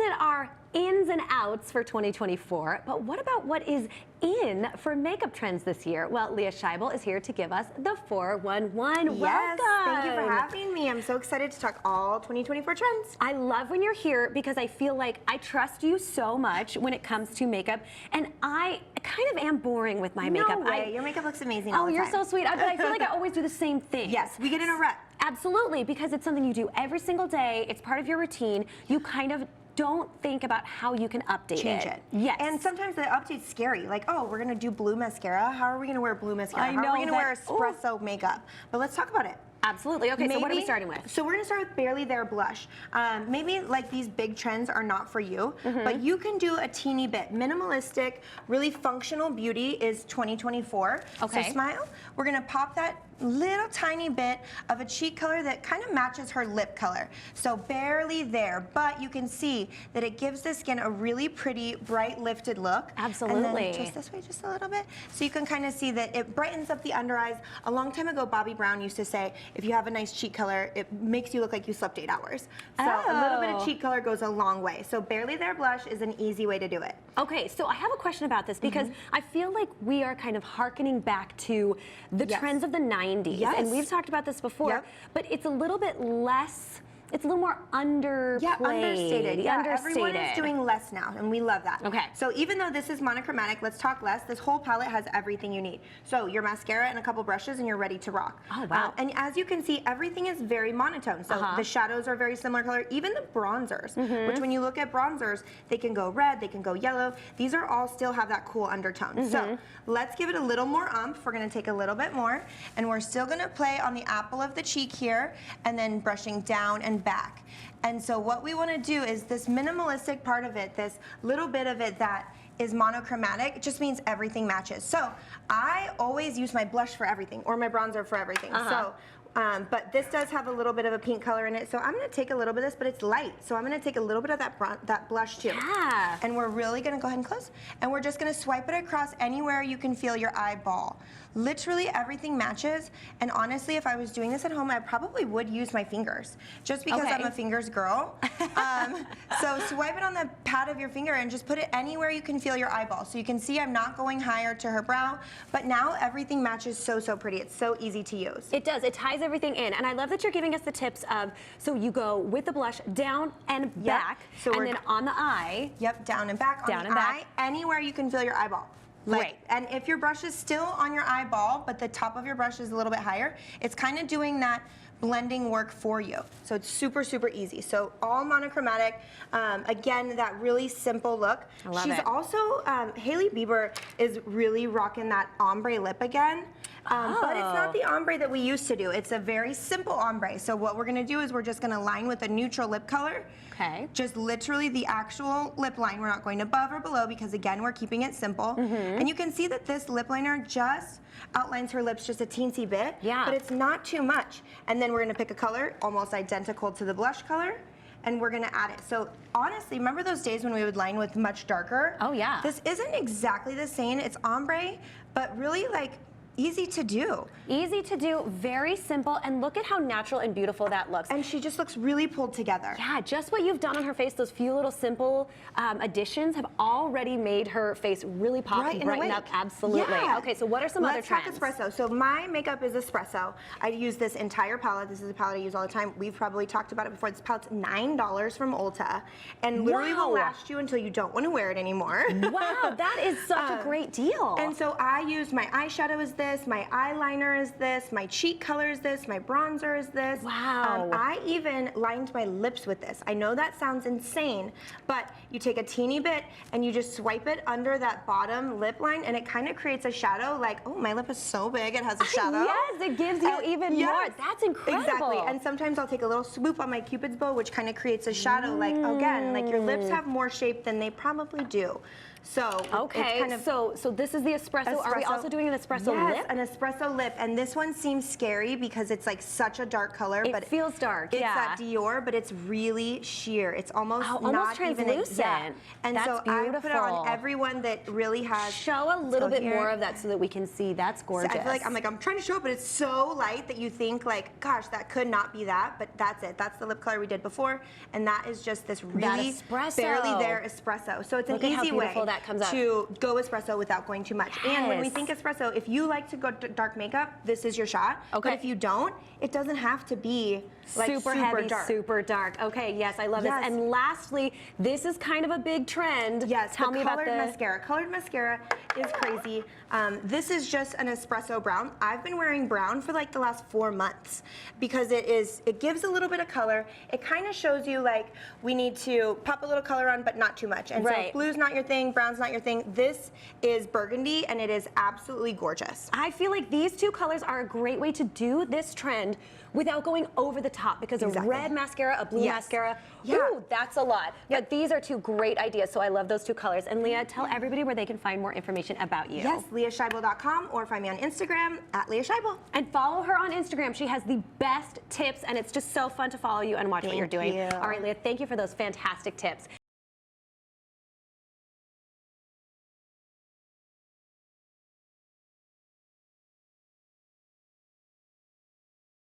at our ins and outs for 2024, but what about what is in for makeup trends this year? Well, Leiah Scheiebel is here to give us the 411. Yes, Welcome. thank you for having me. I'm so excited to talk all 2024 trends. I love when you're here because I feel like I trust you so much when it comes to makeup, and I kind of am boring with my makeup. No way. Your makeup looks amazing all the you're time. so sweet. But I feel like I always do the same thing. Yes, we get in a rut. Absolutely, because it's something you do every single day. It's part of your routine. You kind of don't think about how you can update Change it. Yes. And sometimes the update's scary. Like, oh, we're going to do blue mascara. How are we going to wear blue mascara? I How know are we going to wear that- espresso makeup? But let's talk about it. Absolutely. Okay, so what are we starting with? So we're going to start with Barely There blush. Maybe like these big trends are not for you, but you can do a teeny bit. Minimalistic, really functional beauty is 2024. Okay. So smile. We're going to pop that little tiny bit of a cheek color that kind of matches her lip color. So Barely There, but you can see that it gives the skin a really pretty, bright, lifted look. Absolutely. And then just this way, just a little bit. So you can kind of see that it brightens up the under eyes. A long time ago, Bobbi Brown used to say, if you have a nice cheek color, it makes you look like you slept 8 hours. So a little bit of cheek color goes a long way. So Barely There blush is an easy way to do it. Okay, so I have a question about this because I feel like we are kind of hearkening back to the trends of the 90s. Yes. And we've talked about this before, but it's a little bit less, it's a little more underplayed. Yeah, understated. Yeah, understated. everyone is doing less now, and we love that. Okay. So even though this is monochromatic, let's talk less. This whole palette has everything you need. So your mascara and a couple brushes, and you're ready to rock. Oh, wow. And as you can see, everything is very monotone. So the shadows are very similar color. Even the bronzers, which when you look at bronzers, they can go red, they can go yellow. These are all still have that cool undertone. So let's give it a little more oomph. We're going to take a little bit more, and we're still going to play on the apple of the cheek here, and then brushing down and back. And so what we want to do is this minimalistic part of it, this little bit of it that is monochromatic, it just means everything matches. So I always use my blush for everything, or my bronzer for everything. So but this does have a little bit of a pink color in it, so I'm going to take a little bit of this, but it's light, so I'm going to take a little bit of that blush too. Yeah. And we're really going to go ahead and close, and we're just going to swipe it across anywhere you can feel your eyeball. Literally everything matches, and honestly, if I was doing this at home, I probably would use my fingers, just because I'm a fingers girl. So swipe it on the pad of your finger and just put it anywhere you can feel your eyeball. So you can see I'm not going higher to her brow, but now everything matches so pretty. It's so easy to use. It does. It ties everything in, and I love that you're giving us the tips of, so you go with the blush down and back, So and then on the eye. Yep, down and back, Down on and the back. eye, anywhere you can feel your eyeball. Great. And if your brush is still on your eyeball, but the top of your brush is a little bit higher, it's kind of doing that blending work for you. So it's super easy. So all monochromatic. Again, that really simple look. I love She's it. also, Hailey Beiber is really rocking that ombre lip again. But it's not the ombre that we used to do. It's a very simple ombre. So what we're gonna do is we're just gonna line with a neutral lip color. Okay. Just literally the actual lip line. We're not going above or below because again, we're keeping it simple. And you can see that this lip liner just outlines her lips just a teensy bit. Yeah. But it's not too much. And then we're gonna pick a color almost identical to the blush color, and we're gonna add it. So honestly, remember those days when we would line with much darker? Oh yeah. This isn't exactly the same. It's ombre, but really like easy to do. Easy to do, very simple, and look at how natural and beautiful that looks. And she just looks really pulled together. Yeah, just what you've done on her face, those few little simple additions have already made her face really pop and brighten up. Absolutely. Yeah. Okay, so what are some other trends? Let's talk espresso. So my makeup is espresso. I use this entire palette. This is a palette I use all the time. We've probably talked about it before. This palette's $9 from Ulta, and literally will last you until you don't want to wear it anymore. Wow, that is such a great deal. And so I use my eyeshadow is this, my eyeliner is this, my cheek color is this, my bronzer is this. Wow. I even lined my lips with this. I know that sounds insane, but you take a teeny bit and you just swipe it under that bottom lip line, and it kind of creates a shadow like, oh, my lip is so big, it has a shadow. Yes, it gives you even more. That's incredible. Exactly. And sometimes I'll take a little swoop on my Cupid's bow, which kind of creates a shadow, like, again, like your lips have more shape than they probably do. So Okay, it's kind of so this is the espresso. Are we also doing an espresso yes, lip? an espresso lip, and this one seems scary because it's like such a dark color. It but feels dark, It's yeah. that Dior, but it's really sheer. It's almost not translucent. Even and That's so I put it on beautiful. everyone that really has. Show a little bit here. more of that so that we can see. That's gorgeous. I feel like I'm trying to show it, but it's so light that you think like, gosh, that could not be that, but that's it. That's the lip color we did before, and that is just this really espresso. barely there espresso. So it's Look an at how easy way beautiful that comes out. to go espresso without going too much. And when we Yes. think espresso, if you like to go dark makeup, this is your shot. Okay. But if you don't, it doesn't have to be like super heavy, dark. super dark. Okay, yes, I love Yes. this. And lastly, this is kind of a big trend. Yes, tell the me about colored the mascara. Colored mascara is crazy. This is just an espresso brown. I've been wearing brown for like the last 4 months because it gives a little bit of color. It kind of shows you like we need to pop a little color on, but not too much. And so Right. if blue's not your thing, brown's not your thing, this is burgundy and it is absolutely gorgeous. I feel like these two colors are a great way to do this trend without going over the top because Exactly. a red mascara, a blue Yes. mascara, Yeah. ooh, that's a lot. But these are two great ideas, so I love those two colors. And Leiah, tell everybody where they can find more information about you. Yes, LeiahScheiebel.com or find me on Instagram at Leiah Scheiebel. And follow her on Instagram. She has the best tips, and it's just so fun to follow you and watch what you're doing. you. All right, Leiah, thank you for those fantastic tips.